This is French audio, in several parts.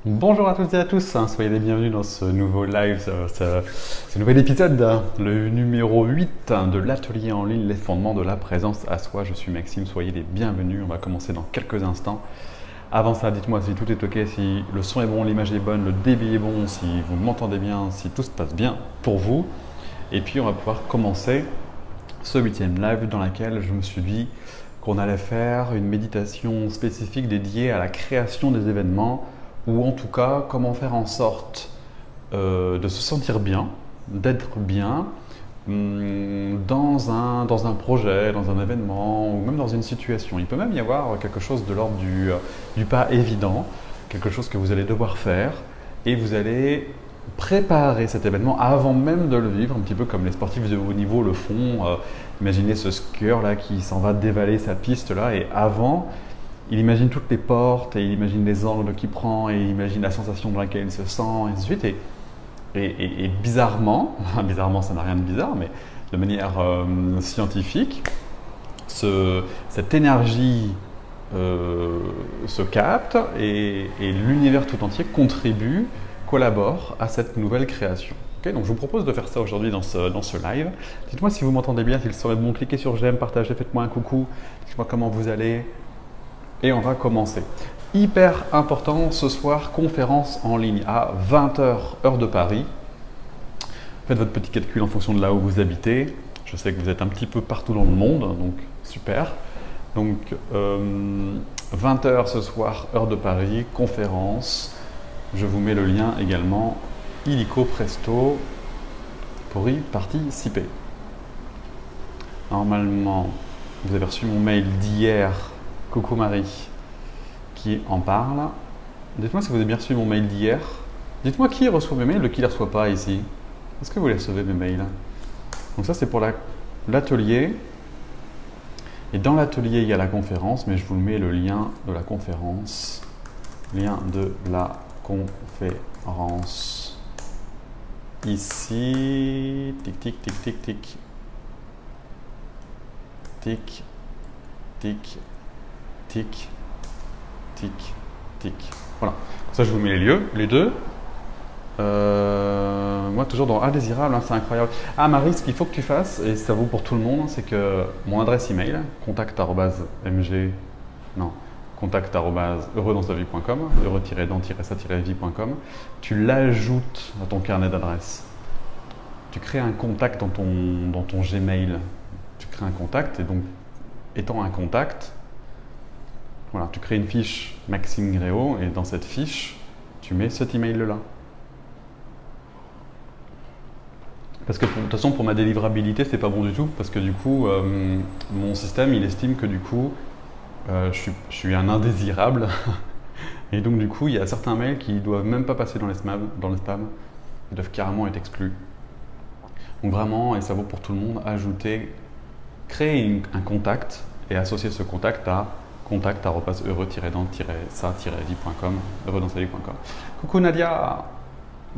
Bonjour à toutes et à tous, soyez les bienvenus dans ce nouveau live, ce nouvel épisode, le numéro 8 de l'atelier en ligne, les fondements de la présence à soi. Je suis Maxime, soyez les bienvenus, on va commencer dans quelques instants. Avant ça, dites-moi si tout est ok, si le son est bon, l'image est bonne, le débit est bon, si vous m'entendez bien, si tout se passe bien pour vous. Et puis on va pouvoir commencer ce 8e live dans lequel je me suis dit qu'on allait faire une méditation spécifique dédiée à la création des événements, ou en tout cas comment faire en sorte de se sentir bien, d'être bien dans un projet, dans un événement ou même dans une situation. Il peut même y avoir quelque chose de l'ordre du pas évident, quelque chose que vous allez devoir faire et vous allez préparer cet événement avant même de le vivre, un petit peu comme les sportifs de haut niveau le font. Imaginez ce skieur là qui s'en va dévaler sa piste là et avant, il imagine toutes les portes et il imagine les angles qu'il prend et il imagine la sensation dans laquelle il se sent et ainsi de suite. Et bizarrement, bizarrement ça n'a rien de bizarre, mais de manière scientifique, cette énergie se capte et l'univers tout entier contribue, collabore à cette nouvelle création. Okay, donc je vous propose de faire ça aujourd'hui dans ce live. Dites-moi si vous m'entendez bien, s'il serait bon, cliquez sur j'aime, partagez, faites-moi un coucou, dites-moi comment vous allez. Et on va commencer. Hyper important ce soir, conférence en ligne à 20 h heure de Paris. Faites votre petit calcul en fonction de là où vous habitez. Je sais que vous êtes un petit peu partout dans le monde, donc super. Donc 20 h ce soir, heure de Paris, conférence. Je vous mets le lien également, illico presto, pour y participer. Normalement, vous avez reçu mon mail d'hier. Coucou Marie, qui en parle. Dites-moi si vous avez bien reçu mon mail d'hier. Dites-moi qui reçoit mes mails et qui ne les reçoit pas ici. Est-ce que vous les recevez mes mails? Donc ça c'est pour l'atelier. Et dans l'atelier il y a la conférence, mais je vous mets le lien de la conférence. Lien de la conférence. Ici. Tic tic tic tic tic. Tic. Tic. Tic, tic, tic. Voilà. Comme ça, je vous mets les lieux, les deux. Moi, toujours dans Indésirable, hein, c'est incroyable. Ah, Marie, ce qu'il faut que tu fasses, et ça vaut pour tout le monde, c'est que mon adresse email, contact@heureux-dans-sa-vie.com, heureux-dans-sa-vie.com, tu l'ajoutes à ton carnet d'adresses. Tu crées un contact dans ton Gmail. Tu crées un contact, et donc, étant un contact, voilà, tu crées une fiche Maxime Gréau et dans cette fiche, tu mets cet email-là. Parce que de toute façon, pour ma délivrabilité, c'est pas bon du tout. Parce que du coup, mon système, il estime que du coup, je suis un indésirable. Et donc du coup, il y a certains mails qui ne doivent même pas passer dans les spams. Ils doivent carrément être exclus. Donc vraiment, et ça vaut pour tout le monde, créer un contact et associer ce contact à contact@heureux-dans-sa-vie.com, heureux-dans-sa-vie.com. Coucou Nadia,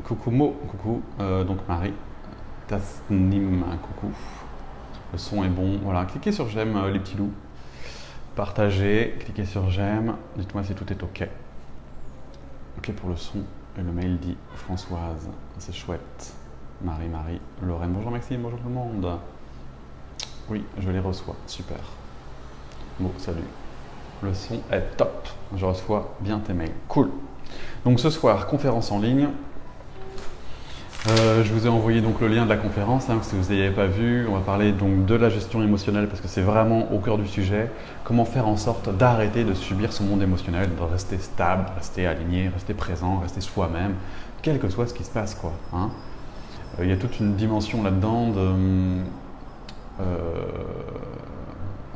coucou Mo, coucou donc Marie, Tasnim, coucou. Le son est bon, voilà. Cliquez sur j'aime les petits loups, partagez, cliquez sur j'aime, dites-moi si tout est ok. Ok pour le son et le mail dit Françoise, c'est chouette. Marie, Lorraine, bonjour Maxime, bonjour tout le monde. Oui, je les reçois, super. Bon, salut. Le son est top. Je reçois bien tes mails. Cool. Donc ce soir, conférence en ligne. Je vous ai envoyé donc le lien de la conférence. Hein, si vous n'avez pas vu, on va parler donc de la gestion émotionnelle parce que c'est vraiment au cœur du sujet. Comment faire en sorte d'arrêter de subir son monde émotionnel, de rester stable, rester aligné, rester présent, rester soi-même, quel que soit ce qui se passe, quoi. Hein. Il y a toute une dimension là-dedans de...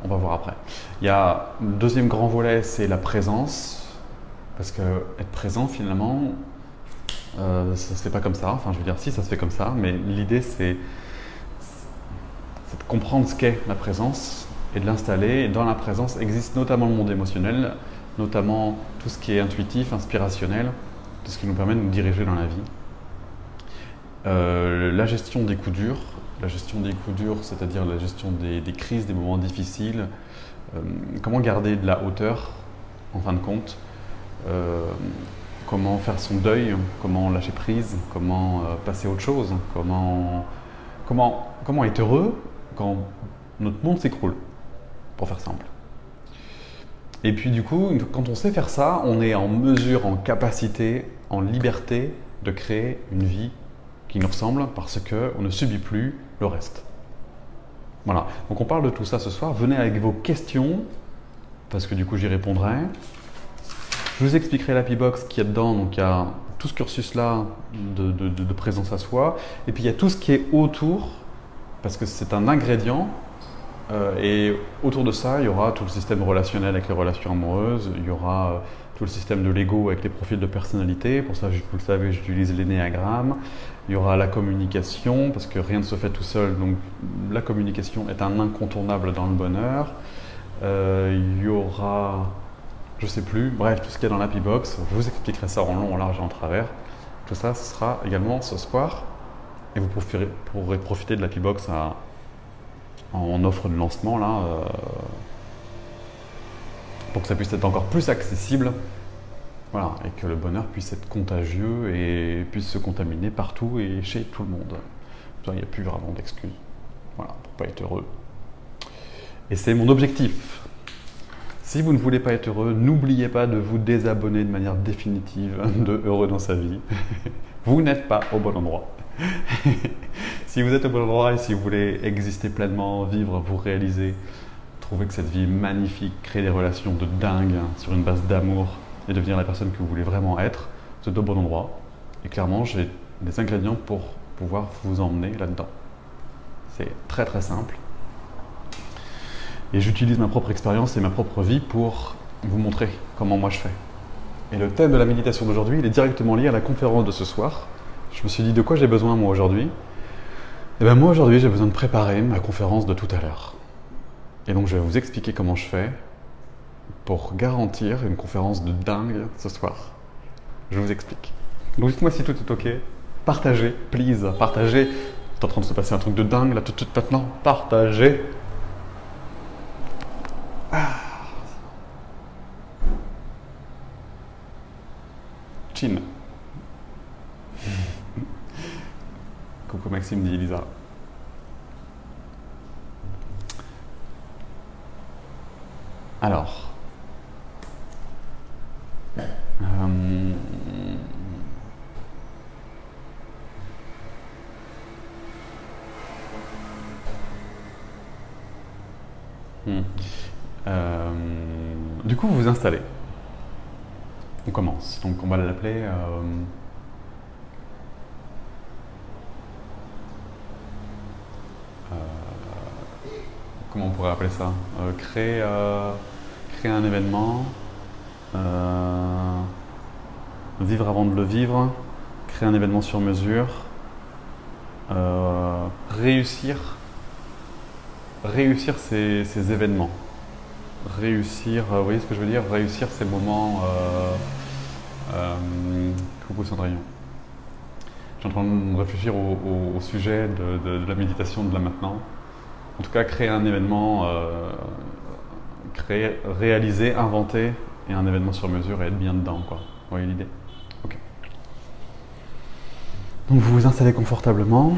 on va voir après. Il y a le deuxième grand volet, c'est la présence. Parce que être présent, finalement, ça ne se fait pas comme ça. Enfin, je veux dire, si, ça se fait comme ça. Mais l'idée, c'est de comprendre ce qu'est la présence et de l'installer. Et dans la présence existe notamment le monde émotionnel, notamment tout ce qui est intuitif, inspirationnel, tout ce qui nous permet de nous diriger dans la vie. La gestion des coups durs. La gestion des coups durs, c'est-à-dire la gestion des crises, des moments difficiles. Comment garder de la hauteur, en fin de compte. comment faire son deuil, comment lâcher prise, comment passer à autre chose, comment être heureux quand notre monde s'écroule, pour faire simple. Et puis du coup, quand on sait faire ça, on est en mesure, en capacité, en liberté de créer une vie qui nous ressemble parce qu'on ne subit plus le reste. Voilà, donc on parle de tout ça ce soir. Venez avec vos questions, parce que du coup j'y répondrai. Je vous expliquerai l'Happy Box qu'il y a dedans, donc il y a tout ce cursus-là de présence à soi, et puis il y a tout ce qui est autour, parce que c'est un ingrédient, et autour de ça, il y aura tout le système relationnel avec les relations amoureuses, il y aura tout le système de l'ego avec les profils de personnalité, pour ça, vous le savez, j'utilise l'énéagramme, il y aura la communication, parce que rien ne se fait tout seul, donc la communication est un incontournable dans le bonheur, il y aura, je sais plus, bref, tout ce qu'il y a dans l'Happy Box, je vous expliquerai ça en long, en large et en travers, tout ça, ce sera également ce soir, et vous pourrez profiter de l'Happy Box en offre de lancement là, pour que ça puisse être encore plus accessible, voilà, et que le bonheur puisse être contagieux et puisse se contaminer partout et chez tout le monde. Il n'y a plus vraiment d'excuses, voilà, pour pas être heureux. Et c'est mon objectif. Si vous ne voulez pas être heureux, n'oubliez pas de vous désabonner de manière définitive de Heureux dans sa vie. Vous n'êtes pas au bon endroit. Si vous êtes au bon endroit et si vous voulez exister pleinement, vivre, vous réaliser, trouver que cette vie est magnifique, créer des relations de dingue sur une base d'amour et devenir la personne que vous voulez vraiment être, vous êtes au bon endroit. Et clairement, j'ai des ingrédients pour pouvoir vous emmener là-dedans. C'est très très simple. Et j'utilise ma propre expérience et ma propre vie pour vous montrer comment moi je fais. Et le thème de la méditation d'aujourd'hui, il est directement lié à la conférence de ce soir. Je me suis dit de quoi j'ai besoin moi aujourd'hui. Et bien moi aujourd'hui j'ai besoin de préparer ma conférence de tout à l'heure. Et donc je vais vous expliquer comment je fais pour garantir une conférence de dingue ce soir. Je vous explique. Donc dites-moi si tout est ok. Partagez, please, partagez. C'est en train de se passer un truc de dingue là tout de suite maintenant. Partagez. Chin. Coucou Maxime, dit Elisa. Alors. Du coup, vous vous installez. On commence. Donc, on va l'appeler. Comment on pourrait appeler ça? Créer un événement, vivre avant de le vivre, créer un événement sur mesure, réussir ces événements. Réussir, vous voyez ce que je veux dire? Réussir ces moments. Coucou Cendrillon. Je suis en train de réfléchir au sujet de la méditation de là maintenant. En tout cas, créer un événement, réaliser, inventer et un événement sur mesure et être bien dedans, quoi. Vous voyez l'idée? Ok. Donc vous vous installez confortablement.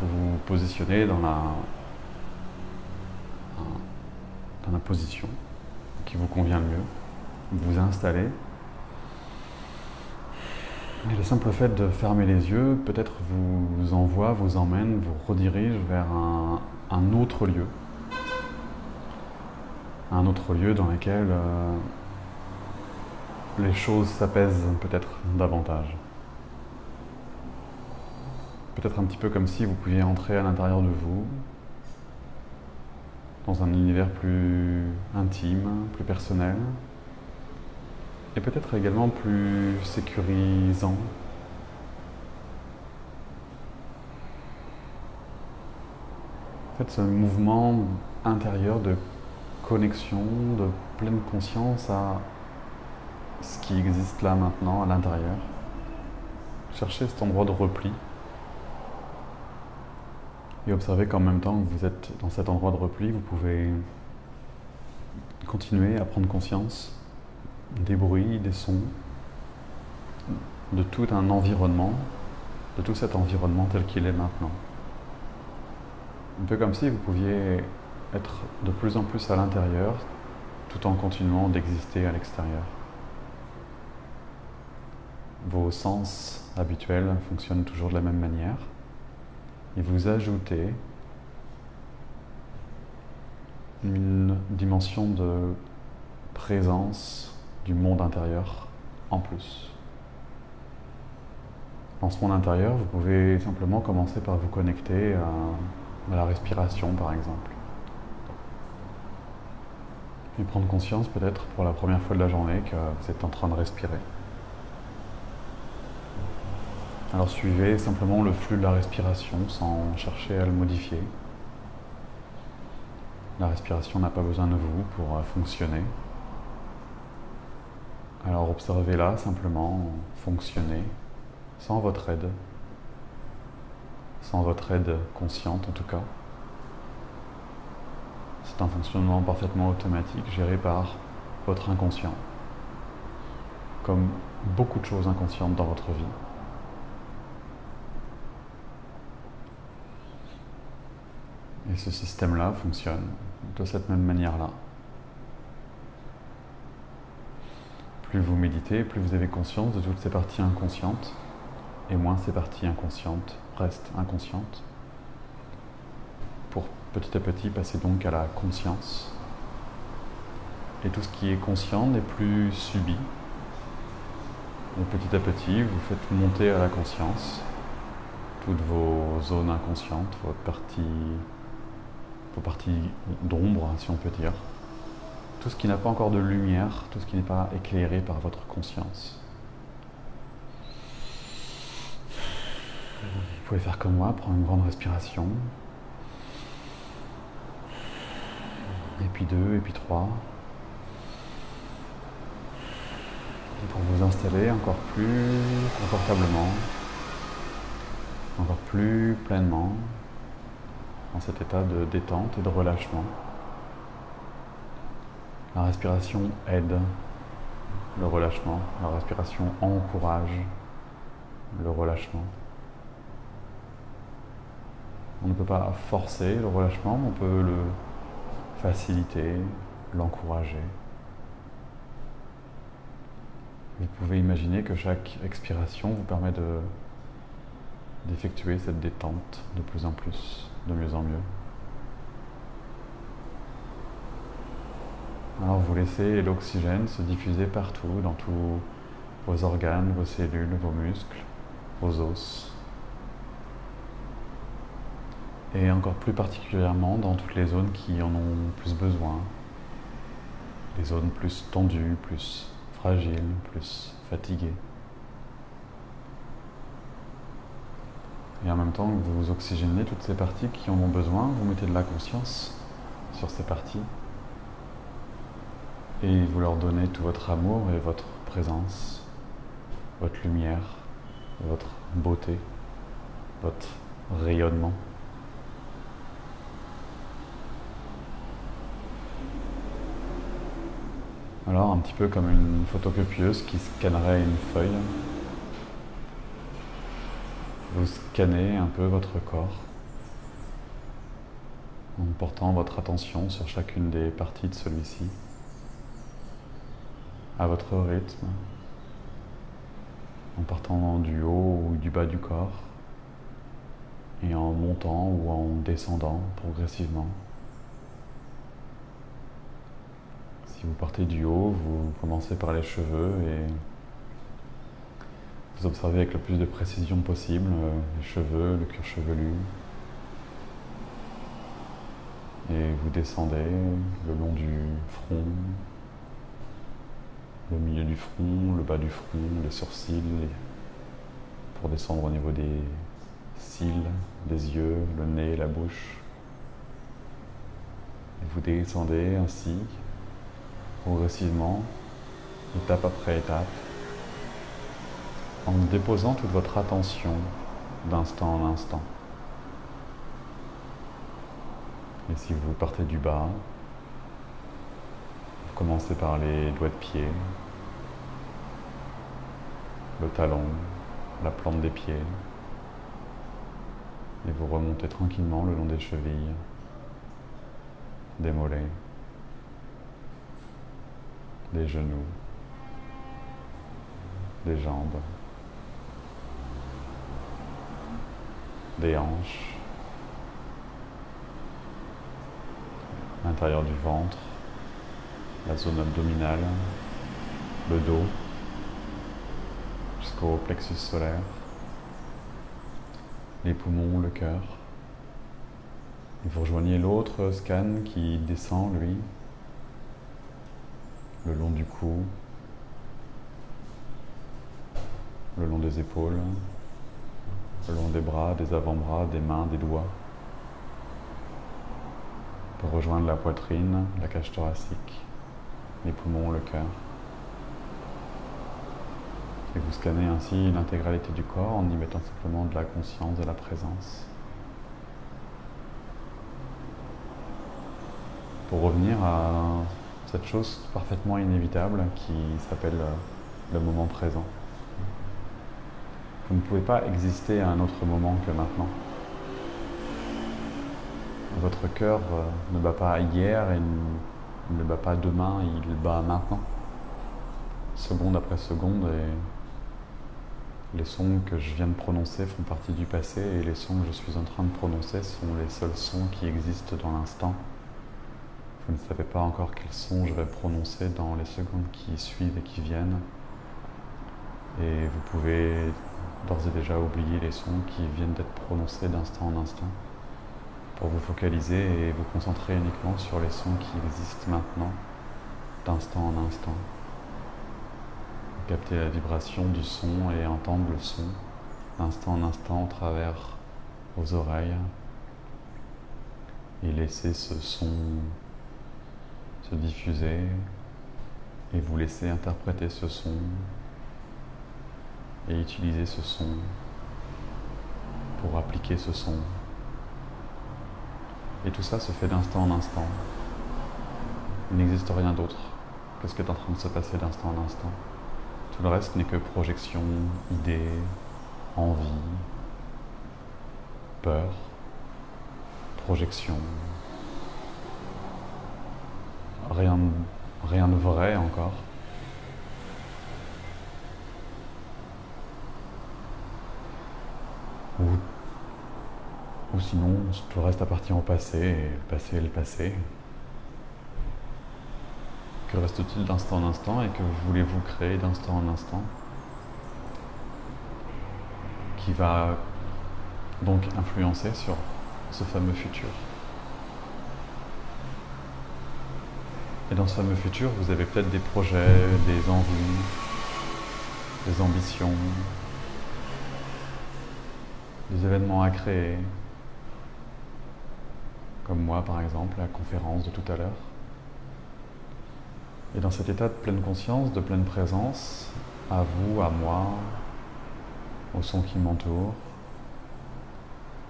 Vous vous positionnez dans la position qui vous convient le mieux. Vous vous installez. Et le simple fait de fermer les yeux, peut-être vous envoie, vous emmène, vous redirige vers un autre lieu. Un autre lieu dans lequel les choses s'apaisent peut-être davantage. Peut-être un petit peu comme si vous pouviez entrer à l'intérieur de vous, dans un univers plus intime, plus personnel, et peut-être également plus sécurisant. En fait, ce mouvement intérieur de connexion, de pleine conscience à ce qui existe là maintenant, à l'intérieur. Cherchez cet endroit de repli et observez qu'en même temps que vous êtes dans cet endroit de repli, vous pouvez continuer à prendre conscience des bruits, des sons, de tout un environnement, de tout cet environnement tel qu'il est maintenant. Un peu comme si vous pouviez être de plus en plus à l'intérieur, tout en continuant d'exister à l'extérieur. Vos sens habituels fonctionnent toujours de la même manière, et vous ajoutez une dimension de présence du monde intérieur en plus. Dans ce monde intérieur, vous pouvez simplement commencer par vous connecter à la respiration, par exemple. Et prendre conscience, peut-être pour la première fois de la journée, que vous êtes en train de respirer. Alors suivez simplement le flux de la respiration sans chercher à le modifier. La respiration n'a pas besoin de vous pour fonctionner. Alors observez-la simplement fonctionner sans votre aide consciente en tout cas. C'est un fonctionnement parfaitement automatique géré par votre inconscient, comme beaucoup de choses inconscientes dans votre vie. Et ce système-là fonctionne de cette même manière-là. Plus vous méditez, plus vous avez conscience de toutes ces parties inconscientes, et moins ces parties inconscientes restent inconscientes, pour petit à petit passer donc à la conscience. Et tout ce qui est conscient n'est plus subi. Et petit à petit, vous faites monter à la conscience toutes vos zones inconscientes, vos parties d'ombre, si on peut dire. Tout ce qui n'a pas encore de lumière, tout ce qui n'est pas éclairé par votre conscience. Vous pouvez faire comme moi, prendre une grande respiration. Et puis 2, et puis 3. Et pour vous installer encore plus confortablement, encore plus pleinement, dans cet état de détente et de relâchement. La respiration aide le relâchement, la respiration encourage le relâchement. On ne peut pas forcer le relâchement, mais on peut le faciliter, l'encourager. Vous pouvez imaginer que chaque expiration vous permet d'effectuer cette détente de plus en plus, de mieux en mieux. Alors vous laissez l'oxygène se diffuser partout, dans tous vos organes, vos cellules, vos muscles, vos os. Et encore plus particulièrement dans toutes les zones qui en ont plus besoin. Les zones plus tendues, plus fragiles, plus fatiguées. Et en même temps que vous oxygénez toutes ces parties qui en ont besoin, vous mettez de la conscience sur ces parties. Et vous leur donnez tout votre amour et votre présence, votre lumière, votre beauté, votre rayonnement. Alors, un petit peu comme une photocopieuse qui scannerait une feuille, vous scannez un peu votre corps en portant votre attention sur chacune des parties de celui-ci, à votre rythme, en partant du haut ou du bas du corps et en montant ou en descendant progressivement. Si vous partez du haut, vous commencez par les cheveux et vous observez avec le plus de précision possible les cheveux, le cuir chevelu. Et vous descendez le long du front, le milieu du front, le bas du front, les sourcils, pour descendre au niveau des cils, des yeux, le nez, la bouche. Et vous descendez ainsi, progressivement, étape après étape, en déposant toute votre attention d'instant en instant. Et si vous partez du bas, vous commencez par les doigts de pied, le talon, la plante des pieds. Et vous remontez tranquillement le long des chevilles, des mollets, des genoux, des jambes, des hanches, l'intérieur du ventre, la zone abdominale, le dos, jusqu'au plexus solaire, les poumons, le cœur. Et vous rejoignez l'autre scan qui descend, lui, le long du cou, le long des épaules, le long des bras, des avant-bras, des mains, des doigts, pour rejoindre la poitrine, la cage thoracique, les poumons, le cœur. Et vous scannez ainsi l'intégralité du corps en y mettant simplement de la conscience, de la présence. Pour revenir à cette chose parfaitement inévitable qui s'appelle le moment présent. Vous ne pouvez pas exister à un autre moment que maintenant. Votre cœur ne bat pas hier et ne bat pas demain, il bat maintenant. Seconde après seconde, et les sons que je viens de prononcer font partie du passé et les sons que je suis en train de prononcer sont les seuls sons qui existent dans l'instant. Vous ne savez pas encore quels sons je vais prononcer dans les secondes qui suivent et qui viennent. Et vous pouvez d'ores et déjà oublier les sons qui viennent d'être prononcés d'instant en instant pour vous focaliser et vous concentrer uniquement sur les sons qui existent maintenant, d'instant en instant. Capter la vibration du son et entendre le son d'instant en instant au travers vos oreilles et laisser ce son se diffuser et vous laisser interpréter ce son et utiliser ce son pour appliquer ce son. Et tout ça se fait d'instant en instant. Il n'existe rien d'autre que ce qui est en train de se passer d'instant en instant. Tout le reste n'est que projection, idée, envie, peur, projection. Rien de vrai encore. Ou sinon, tout le reste appartient au passé, et le passé est le passé. Que reste-t-il d'instant en instant et que voulez-vous créer d'instant en instant qui va donc influencer sur ce fameux futur. Et dans ce fameux futur, vous avez peut-être des projets, des envies, des ambitions, des événements à créer, comme moi par exemple, la conférence de tout à l'heure. Et dans cet état de pleine conscience, de pleine présence, à vous, à moi, au son qui m'entoure,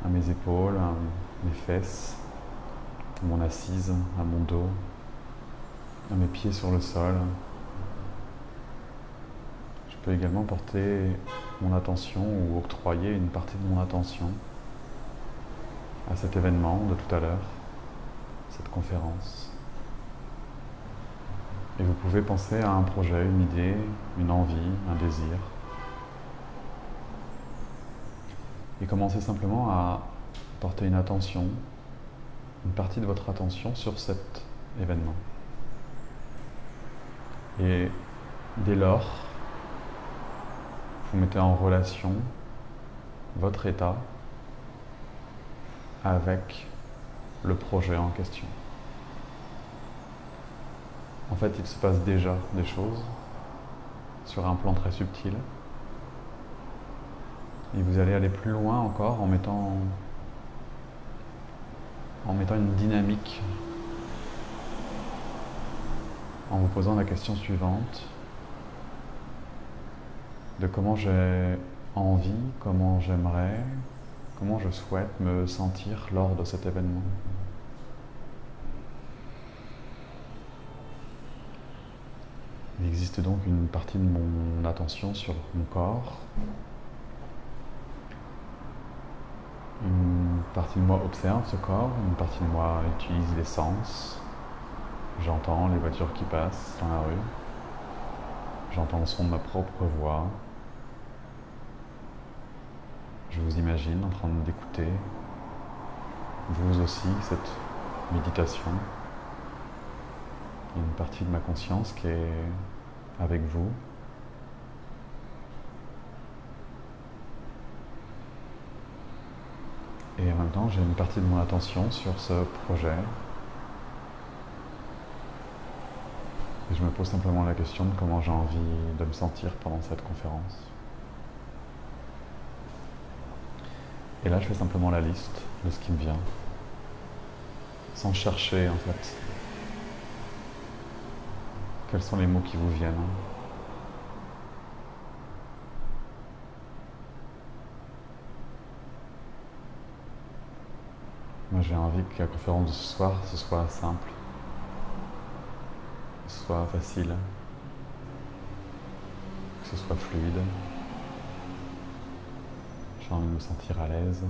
à mes épaules, à mes fesses, à mon assise, à mon dos, à mes pieds sur le sol. Je peux également porter mon attention ou octroyer une partie de mon attention à cet événement de tout à l'heure, cette conférence. Et vous pouvez penser à un projet, une idée, une envie, un désir. Et commencez simplement à porter une attention, une partie de votre attention sur cet événement. Et dès lors, vous mettez en relation votre état avec le projet en question. En fait, il se passe déjà des choses sur un plan très subtil. Et vous allez aller plus loin encore en mettant une dynamique, en vous posant la question suivante de comment j'ai envie, comment j'aimerais, comment je souhaite me sentir lors de cet événement. Il existe donc une partie de mon attention sur mon corps. Une partie de moi observe ce corps, une partie de moi utilise les sens. J'entends les voitures qui passent dans la rue. J'entends le son de ma propre voix. Je vous imagine en train d'écouter, vous aussi, cette méditation. Il y a une partie de ma conscience qui est avec vous. Et en même temps, j'ai une partie de mon attention sur ce projet. Et je me pose simplement la question de comment j'ai envie de me sentir pendant cette conférence. Et là, je fais simplement la liste de ce qui me vient, sans chercher en fait. Quels sont les mots qui vous viennent? Moi, j'ai envie que la conférence de ce soir, ce soit simple, que ce soit facile, que ce soit fluide. J'ai envie de me sentir à l'aise.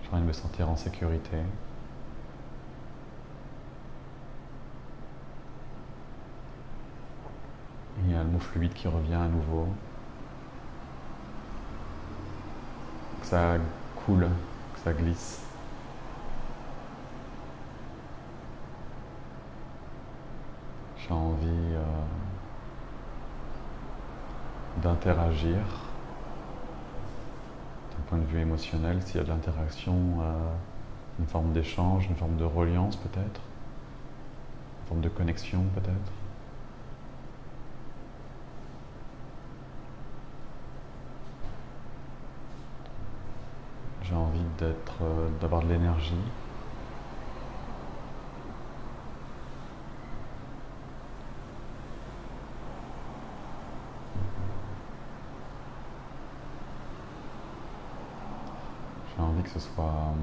J'ai envie de me sentir en sécurité. Il y a le mot fluide qui revient à nouveau. Que ça coule, que ça glisse. J'ai envie d'interagir d'un point de vue émotionnel, s'il y a de l'interaction, une forme d'échange, une forme de reliance peut-être, une forme de connexion peut-être. J'ai envie d'avoir de l'énergie. J'ai envie que ce soit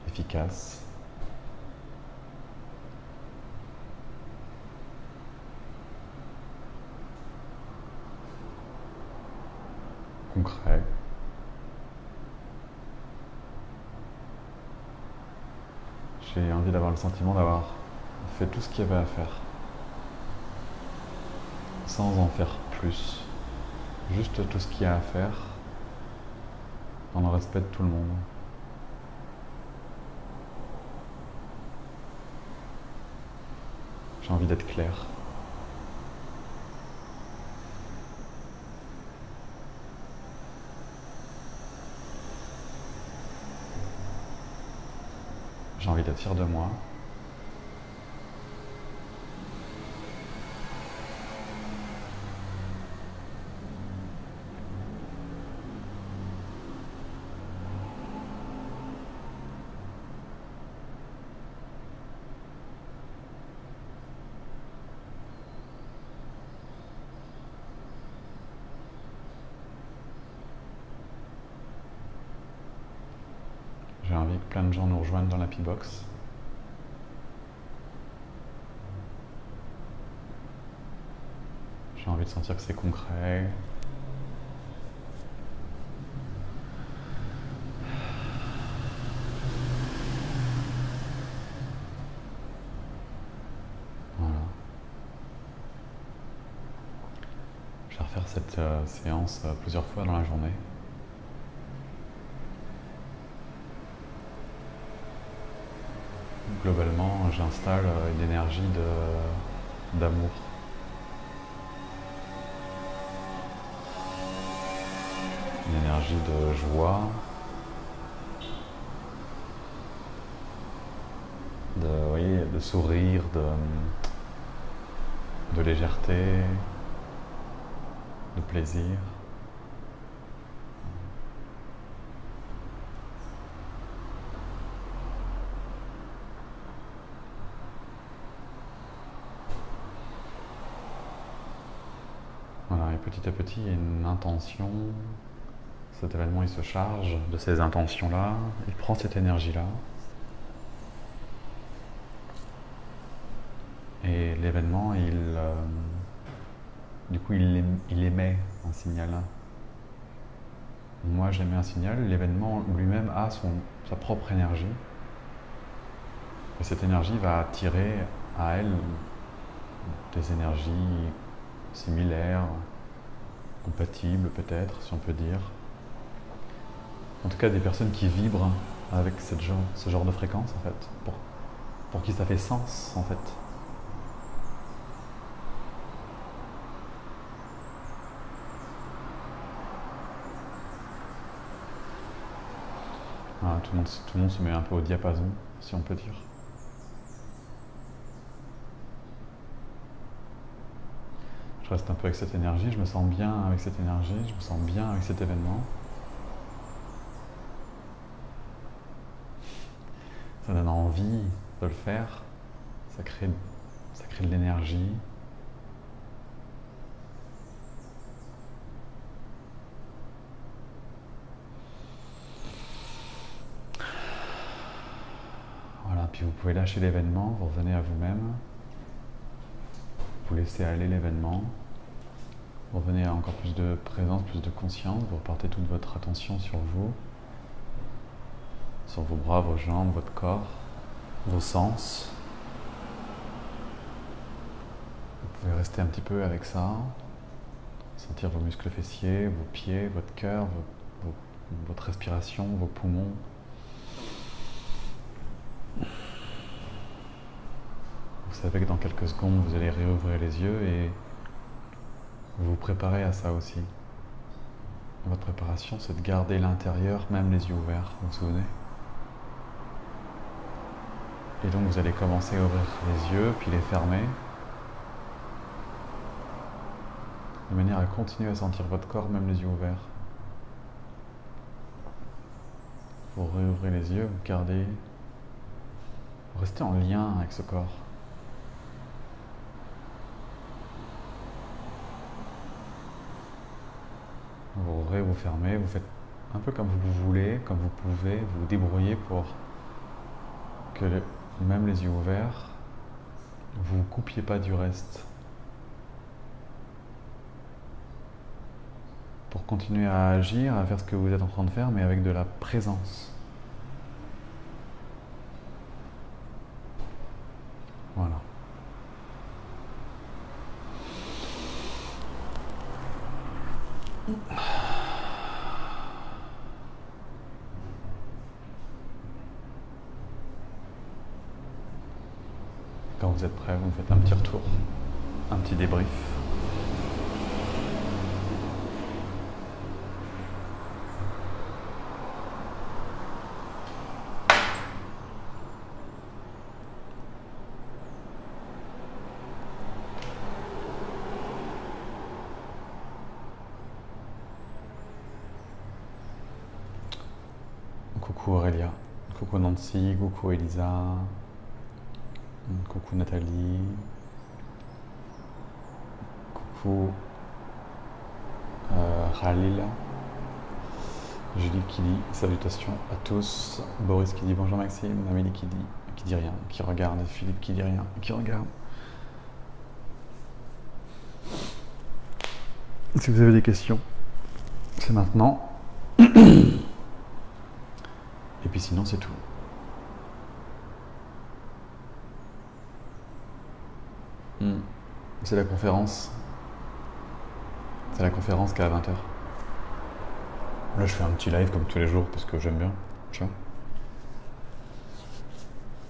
efficace. Concret. J'ai envie d'avoir le sentiment d'avoir fait tout ce qu'il y avait à faire, sans en faire plus. Juste tout ce qu'il y a à faire, dans le respect de tout le monde. J'ai envie d'être clair. J'ai envie d'être fier de moi. J'ai envie que plein de gens nous rejoignent dans l'Happy Box. J'ai envie de sentir que c'est concret. Voilà. Je vais refaire cette séance plusieurs fois dans la journée. Globalement, j'installe une énergie d'amour. Une énergie de joie, de sourire, de légèreté, de plaisir. Voilà, et petit à petit, il y a une intention. Cet événement, il se charge de ces intentions-là, il prend cette énergie-là. Et l'événement, du coup, il émet un signal. Moi, j'émets un signal, l'événement lui-même a sa propre énergie. Et cette énergie va attirer à elle des énergies similaires, compatibles peut-être, si on peut dire. En tout cas, des personnes qui vibrent avec ce genre de fréquence, en fait, pour qui ça fait sens, en fait. Voilà, tout le monde se met un peu au diapason, si on peut dire. Je reste un peu avec cette énergie, je me sens bien avec cette énergie, je me sens bien avec cet événement. Ça donne envie de le faire, ça crée de l'énergie. Voilà, puis vous pouvez lâcher l'événement, vous revenez à vous-même, vous laissez aller l'événement, vous revenez à encore plus de présence, plus de conscience, vous reportez toute votre attention sur vous, sur vos bras, vos jambes, votre corps, vos sens. Vous pouvez rester un petit peu avec ça, sentir vos muscles fessiers, vos pieds, votre cœur, votre respiration, vos poumons. Vous savez que dans quelques secondes, vous allez réouvrir les yeux et vous vous préparez à ça aussi. Votre préparation, c'est de garder l'intérieur, même les yeux ouverts, vous vous souvenez? Et donc vous allez commencer à ouvrir les yeux, puis les fermer, de manière à continuer à sentir votre corps, même les yeux ouverts. Vous réouvrez les yeux, vous gardez, vous restez en lien avec ce corps. Vous ouvrez, vous fermez, vous faites un peu comme vous voulez, comme vous pouvez, vous vous débrouillez pour que même les yeux ouverts, vous ne coupiez pas du reste. Pour continuer à agir, à faire ce que vous êtes en train de faire, mais avec de la présence. Voilà. Quand vous êtes prêt, vous me faites un petit retour, un petit débrief. Coucou Aurélia, coucou Nancy, coucou Elisa, coucou Nathalie, coucou Khalil, Julie qui dit salutations à tous, Boris qui dit bonjour Maxime, Amélie qui dit rien, qui regarde, Philippe qui dit rien, qui regarde. Si vous avez des questions, c'est maintenant. Et puis sinon, c'est tout. C'est la conférence. C'est la conférence qui est à 20h. Là, je fais un petit live comme tous les jours parce que j'aime bien. Tu vois.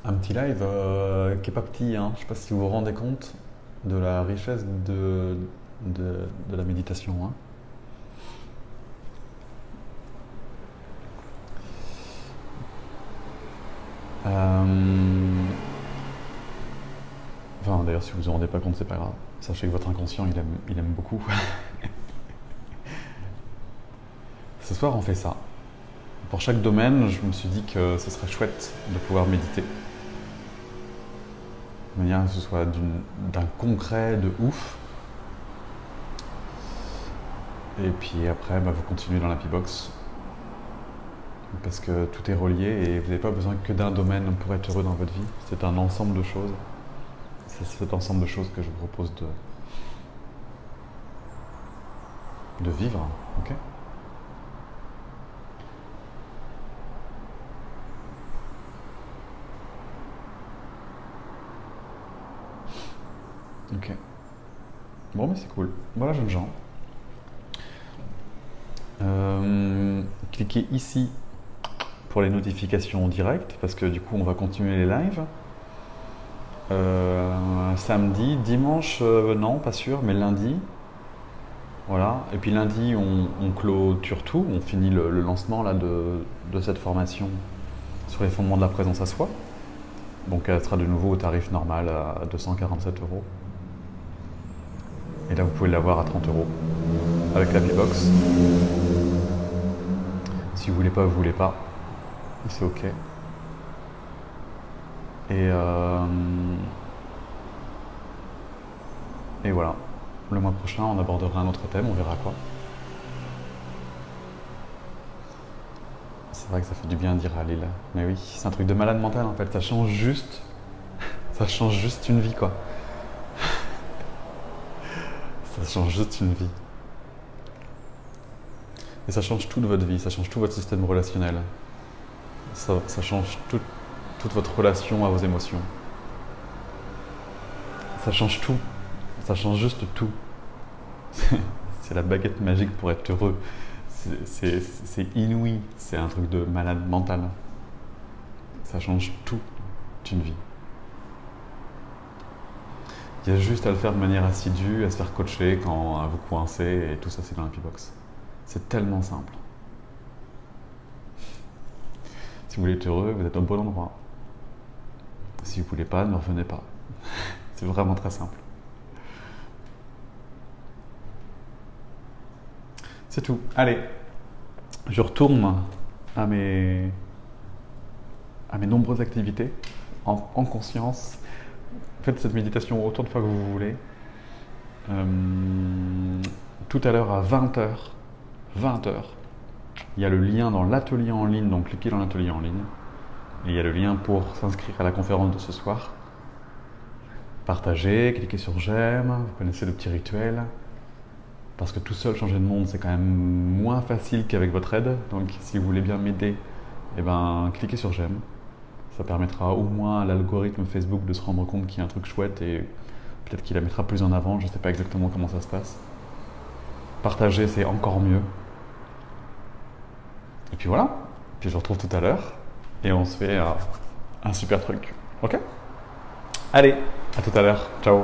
Un petit live qui est pas petit. Hein. Je sais pas si vous vous rendez compte de la richesse de la méditation. Hein. Enfin, d'ailleurs, si vous vous en rendez pas compte, c'est pas grave. Sachez que votre inconscient, il aime beaucoup. Ce soir, on fait ça. Pour chaque domaine, je me suis dit que ce serait chouette de pouvoir méditer. De manière à ce que ce soit d'un concret de ouf. Et puis après, vous continuez dans l'Happy Box. Parce que tout est relié et vous n'avez pas besoin que d'un domaine pour être heureux dans votre vie. C'est un ensemble de choses. C'est cet ensemble de choses que je vous propose de vivre. Ok. Ok. Bon, mais c'est cool. Voilà, jeunes gens. Cliquez ici pour les notifications directes, parce que du coup, on va continuer les lives. Samedi, dimanche, non, pas sûr, mais lundi. Voilà. Et puis lundi, on clôture tout. On finit le lancement là, de cette formation sur les fondements de la présence à soi. Donc, elle sera de nouveau au tarif normal à 247 €. Et là, vous pouvez l'avoir à 30 € avec la B-Box. Si vous voulez pas, vous voulez pas. C'est ok. Et voilà. Le mois prochain, on abordera un autre thème, on verra quoi. C'est vrai que ça fait du bien de dire à Lille. Mais oui, c'est un truc de malade mental en fait. Ça change juste une vie quoi. Ça change juste une vie. Et ça change toute votre vie, ça change tout votre système relationnel. Ça change toute votre relation à vos émotions. Ça change tout. Ça change juste tout. C'est la baguette magique pour être heureux. C'est inouï. C'est un truc de malade mental. Ça change toute une vie. Il y a juste à le faire de manière assidue, à se faire coacher quand vous coincez, et tout ça c'est dans la P-Box. C'est tellement simple. Si vous voulez être heureux, vous êtes au bon endroit. Si vous voulez pas, ne revenez pas. C'est vraiment très simple. C'est tout. Allez, je retourne à mes nombreuses activités en conscience. Faites cette méditation autant de fois que vous voulez. Tout à l'heure à 20h, il y a le lien dans l'atelier en ligne, donc cliquez dans l'atelier en ligne. Et il y a le lien pour s'inscrire à la conférence de ce soir. Partagez, cliquez sur j'aime, vous connaissez le petit rituel. Parce que tout seul changer de monde, c'est quand même moins facile qu'avec votre aide. Donc si vous voulez bien m'aider, eh ben, cliquez sur j'aime. Ça permettra au moins à l'algorithme Facebook de se rendre compte qu'il y a un truc chouette et peut-être qu'il la mettra plus en avant. Je ne sais pas exactement comment ça se passe. Partager, c'est encore mieux. Et puis voilà. Puis je vous retrouve tout à l'heure et on se fait un super truc. Ok ? Allez, à tout à l'heure. Ciao.